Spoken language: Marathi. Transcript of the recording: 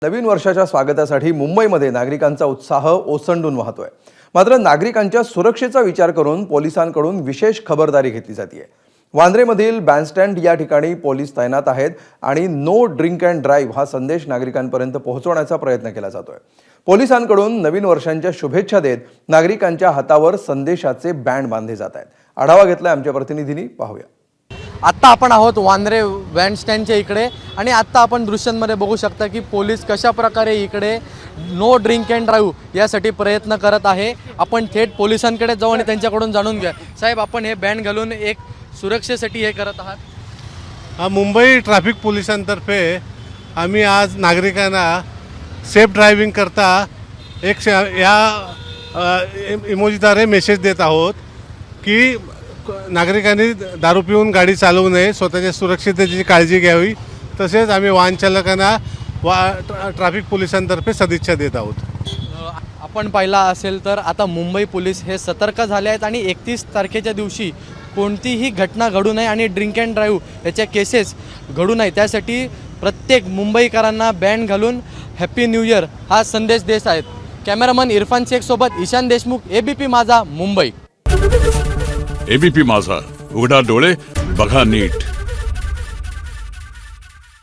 नवीन वर्षाच्या स्वागतासाठी मुंबईमध्ये नागरिकांचा उत्साह ओसंडून वाहतोय। मात्र नागरिकांच्या सुरक्षेचा विचार करून पोलिसांकडून विशेष खबरदारी घेतली जाते। वांद्रेमधील बँडस्टँड या ठिकाणी पोलीस तैनात आहेत आणि नो ड्रिंक अँड ड्राईव्ह हा संदेश नागरिकांपर्यंत पोहोचवण्याचा प्रयत्न केला जातोय। पोलिसांकडून नवीन वर्षांच्या शुभेच्छा देत नागरिकांच्या हातावर संदेशाचे बँड बांधले जात आहेत। आढावा घेतलाय आमच्या प्रतिनिधींनी, पाहूया। आत्ता आपण आहोत वांद्रे बँडस्टँडच्या इकडे आणि आत्ता आपण दृश्यांमध्ये बघू शकता की पोलीस कशा प्रकारे इकडे नो ड्रिंक अँड ड्राईव्ह यासाठी प्रयत्न करत आहे। आपण थेट पोलिसांकडे जाऊ आणि त्यांच्याकडून जाणून घ्या। साहेब, आपण हे बँड घालून एक सुरक्षेसाठी हे करत आहात? मुंबई ट्रॅफिक पोलिसांतर्फे आम्ही आज नागरिकांना सेफ ड्रायव्हिंग करता एक इमोजीद्वारे मेसेज देत आहोत की नागरिकांनी दारू पिऊन गाडी चालवू नये, स्वतःच्या सुरक्षिततेची काळजी घ्यावी। तसेच आम्ही वाहन चालकांना ट्रॅफिक पोलिसांतर्फे सदिच्छा देत आहोत। आपण पाहिला असेल तर आता मुंबई पोलीस हे सतर्क झाले आहेत आणि 31 तारखेच्या दिवशी कोणतीही घटना घडू नये आणि ड्रिंक अँड ड्राईव्ह याच्या केसेस घडू नये त्यासाठी प्रत्येक मुंबईकरांना बँड घालून हॅपी न्यू इयर हा संदेश देत आहेत। कॅमेरामन इरफान शेख सोबत ईशान देशमुख, एबीपी माझा, मुंबई। एबीपी माझा, उघडा डोळे बघा नीट।